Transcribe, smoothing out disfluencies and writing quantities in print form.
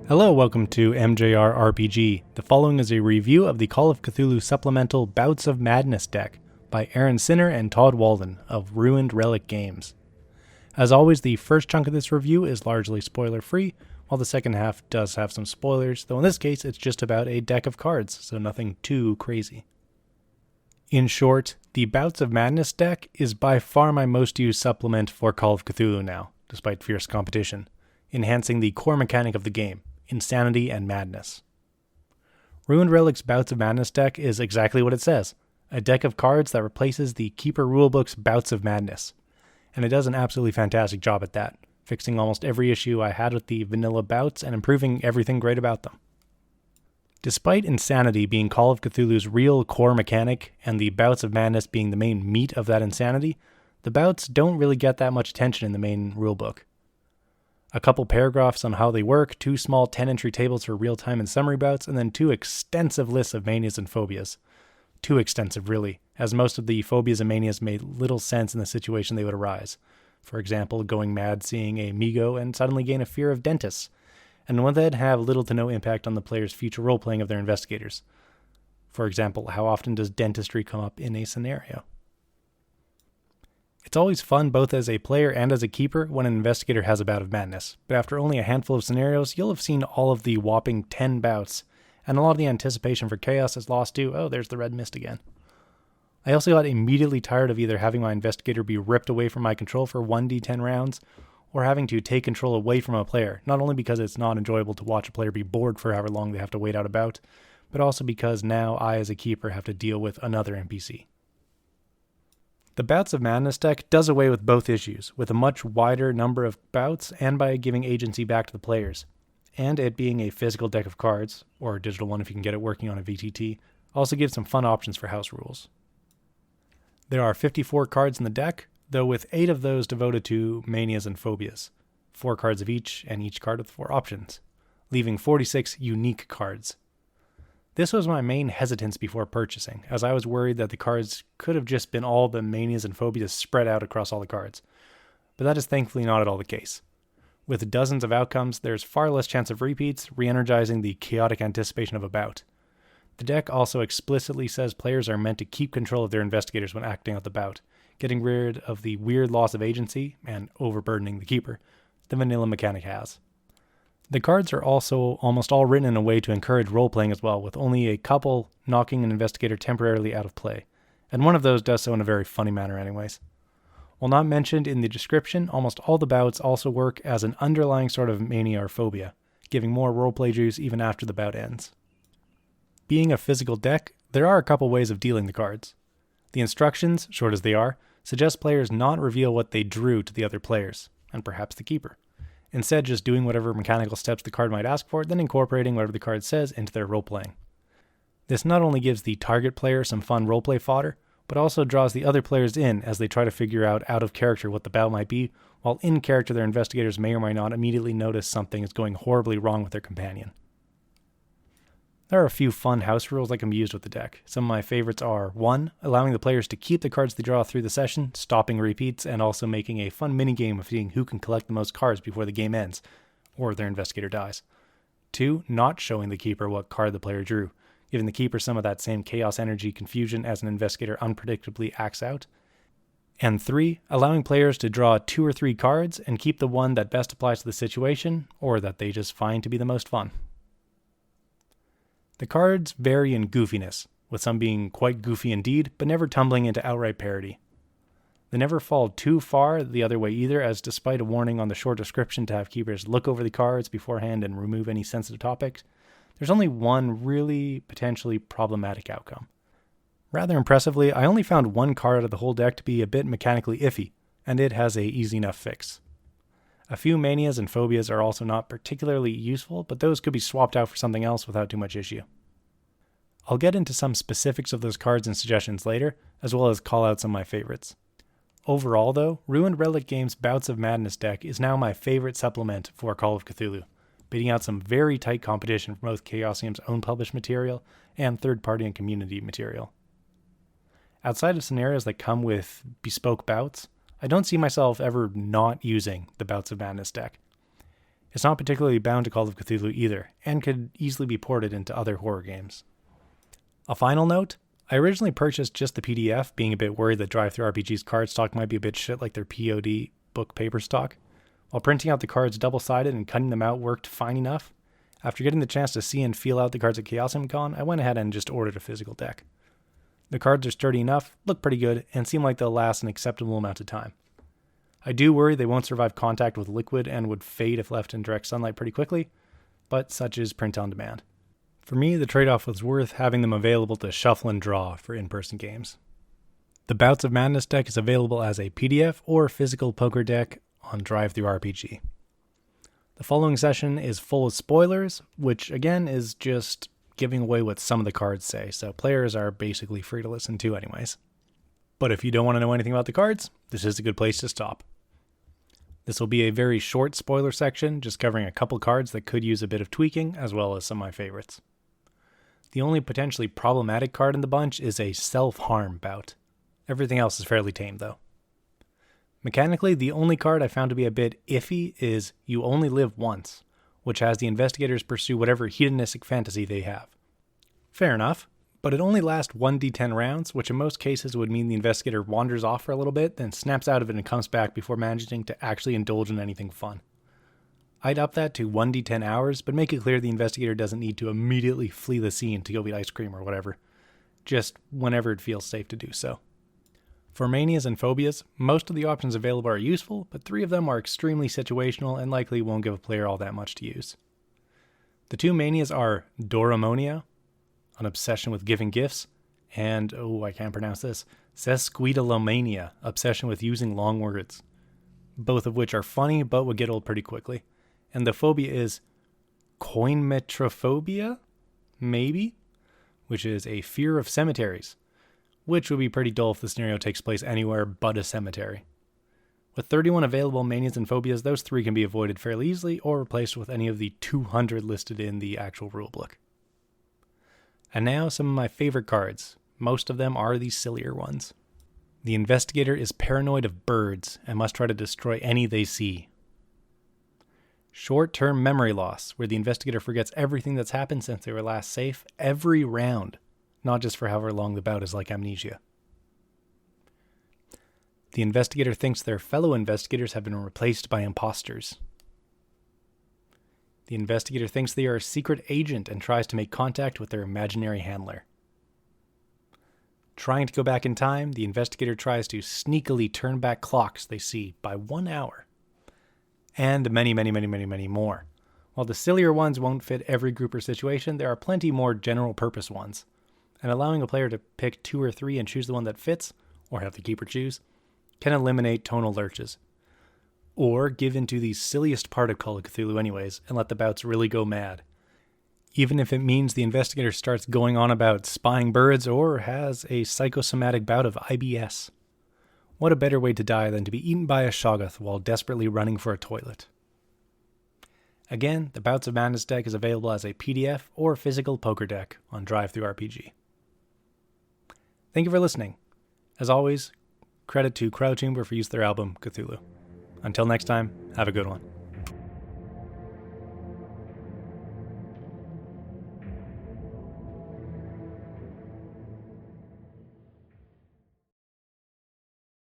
Hello, welcome to MJRRPG. The following is a review of the Call of Cthulhu supplemental Bouts of Madness deck by Aaron Sinner and Todd Walden of Ruined Relic Games. As always, the first chunk of this review is largely spoiler-free, while the second half does have some spoilers, though in this case it's just about a deck of cards, so nothing too crazy. In short, the Bouts of Madness deck is by far my most used supplement for Call of Cthulhu now, despite fierce competition, enhancing the core mechanic of the game, insanity and madness. Ruined Relic's Bouts of Madness deck is exactly what it says, a deck of cards that replaces the Keeper rulebook's Bouts of Madness, and it does an absolutely fantastic job at that, fixing almost every issue I had with the vanilla Bouts and improving everything great about them. Despite insanity being Call of Cthulhu's real core mechanic and the Bouts of Madness being the main meat of that insanity, the Bouts don't really get that much attention in the main rulebook. A couple paragraphs on how they work, 2 small 10-entry tables for real-time and summary bouts, and then 2 extensive lists of manias and phobias. Too extensive, really, as most of the phobias and manias made little sense in the situation they would arise. For example, going mad seeing a Migo and suddenly gain a fear of dentists, and one that have little to no impact on the player's future role-playing of their investigators. For example, how often does dentistry come up in a scenario? It's always fun both as a player and as a keeper when an investigator has a bout of madness, but after only a handful of scenarios, you'll have seen all of the whopping 10 bouts, and a lot of the anticipation for chaos is lost to, oh, there's the red mist again. I also got immediately tired of either having my investigator be ripped away from my control for 1d10 rounds, or having to take control away from a player, not only because it's not enjoyable to watch a player be bored for however long they have to wait out a bout, but also because now I as a keeper have to deal with another NPC. The Bouts of Madness deck does away with both issues, with a much wider number of bouts and by giving agency back to the players. And it being a physical deck of cards, or a digital one if you can get it working on a VTT, also gives some fun options for house rules. There are 54 cards in the deck, though with 8 of those devoted to manias and phobias, 4 cards of each, and each card with 4 options, leaving 46 unique cards. This was my main hesitance before purchasing, as I was worried that the cards could have just been all the manias and phobias spread out across all the cards. But that is thankfully not at all the case. With dozens of outcomes, there's far less chance of repeats, re-energizing the chaotic anticipation of a bout. The deck also explicitly says players are meant to keep control of their investigators when acting out the bout, getting rid of the weird loss of agency, and overburdening the keeper, the vanilla mechanic has. The cards are also almost all written in a way to encourage role-playing as well, with only a couple knocking an investigator temporarily out of play, and one of those does so in a very funny manner anyways. While not mentioned in the description, almost all the bouts also work as an underlying sort of mania or phobia, giving more roleplay juice even after the bout ends. Being a physical deck, there are a couple ways of dealing the cards. The instructions, short as they are, suggest players not reveal what they drew to the other players, and perhaps the keeper. Instead, just doing whatever mechanical steps the card might ask for, then incorporating whatever the card says into their role-playing. This not only gives the target player some fun roleplay fodder, but also draws the other players in as they try to figure out of character what the battle might be, while in character their investigators may or may not immediately notice something is going horribly wrong with their companion. There are a few fun house rules that can be used with the deck. Some of my favorites are 1. Allowing the players to keep the cards they draw through the session, stopping repeats, and also making a fun minigame of seeing who can collect the most cards before the game ends, or their investigator dies. 2. Not showing the keeper what card the player drew, giving the keeper some of that same chaos energy confusion as an investigator unpredictably acts out. And 3. Allowing players to draw 2 or 3 cards and keep the one that best applies to the situation, or that they just find to be the most fun. The cards vary in goofiness, with some being quite goofy indeed, but never tumbling into outright parody. They never fall too far the other way either, as despite a warning on the short description to have keepers look over the cards beforehand and remove any sensitive topics, there's only one really potentially problematic outcome. Rather impressively, I only found one card out of the whole deck to be a bit mechanically iffy, and it has a easy enough fix. A few manias and phobias are also not particularly useful, but those could be swapped out for something else without too much issue. I'll get into some specifics of those cards and suggestions later, as well as call out some of my favorites. Overall though, Ruined Relic Games' Bouts of Madness deck is now my favorite supplement for Call of Cthulhu, beating out some very tight competition from both Chaosium's own published material and third-party and community material. Outside of scenarios that come with bespoke bouts, I don't see myself ever not using the Bouts of Madness deck. It's not particularly bound to Call of Cthulhu either, and could easily be ported into other horror games. A final note, I originally purchased just the PDF, being a bit worried that DriveThruRPG's card stock might be a bit shit like their POD book paper stock. While printing out the cards double-sided and cutting them out worked fine enough, after getting the chance to see and feel out the cards at ChaiosImCon, I went ahead and just ordered a physical deck. The cards are sturdy enough, look pretty good, and seem like they'll last an acceptable amount of time. I do worry they won't survive contact with liquid and would fade if left in direct sunlight pretty quickly, but such is print on demand. For me, the trade-off was worth having them available to shuffle and draw for in-person games. The Bouts of Madness deck is available as a PDF or physical poker deck on DriveThruRPG. The following session is full of spoilers, which again is just giving away what some of the cards say, so players are basically free to listen to anyways. But if you don't want to know anything about the cards, this is a good place to stop. This will be a very short spoiler section, just covering a couple cards that could use a bit of tweaking, as well as some of my favorites. The only potentially problematic card in the bunch is a self-harm bout. Everything else is fairly tame, though. Mechanically, the only card I found to be a bit iffy is You Only Live Once, which has the investigators pursue whatever hedonistic fantasy they have. Fair enough, but it only lasts 1d10 rounds, which in most cases would mean the investigator wanders off for a little bit, then snaps out of it and comes back before managing to actually indulge in anything fun. I'd up that to 1d10 hours, but make it clear the investigator doesn't need to immediately flee the scene to go eat ice cream or whatever, just whenever it feels safe to do so. For manias and phobias, most of the options available are useful, but 3 of them are extremely situational and likely won't give a player all that much to use. The 2 manias are Doromonia, an obsession with giving gifts, and, I can't pronounce this, Sesquidolomania, obsession with using long words, both of which are funny but would get old pretty quickly. And the phobia is Coinmetrophobia, maybe, which is a fear of cemeteries, which would be pretty dull if the scenario takes place anywhere but a cemetery. With 31 available manias and phobias, those 3 can be avoided fairly easily or replaced with any of the 200 listed in the actual rulebook. And now some of my favorite cards. Most of them are the sillier ones. The investigator is paranoid of birds and must try to destroy any they see. Short-term memory loss, where the investigator forgets everything that's happened since they were last safe every round, not just for however long the bout is like amnesia. The investigator thinks their fellow investigators have been replaced by imposters. The investigator thinks they are a secret agent and tries to make contact with their imaginary handler. Trying to go back in time, the investigator tries to sneakily turn back clocks they see by 1 hour. And many, many, many, many, many more. While the sillier ones won't fit every group or situation, there are plenty more general purpose ones. And allowing a player to pick 2 or 3 and choose the one that fits, or have the keeper choose, can eliminate tonal lurches. Or give into the silliest part of Call of Cthulhu anyways, and let the bouts really go mad. Even if it means the investigator starts going on about spying birds or has a psychosomatic bout of IBS. What a better way to die than to be eaten by a shoggoth while desperately running for a toilet. Again, the Bouts of Madness deck is available as a PDF or physical poker deck on DriveThruRPG. Thank you for listening. As always, credit to CryoChamber for use of their album, Cthulhu. Until next time, have a good one.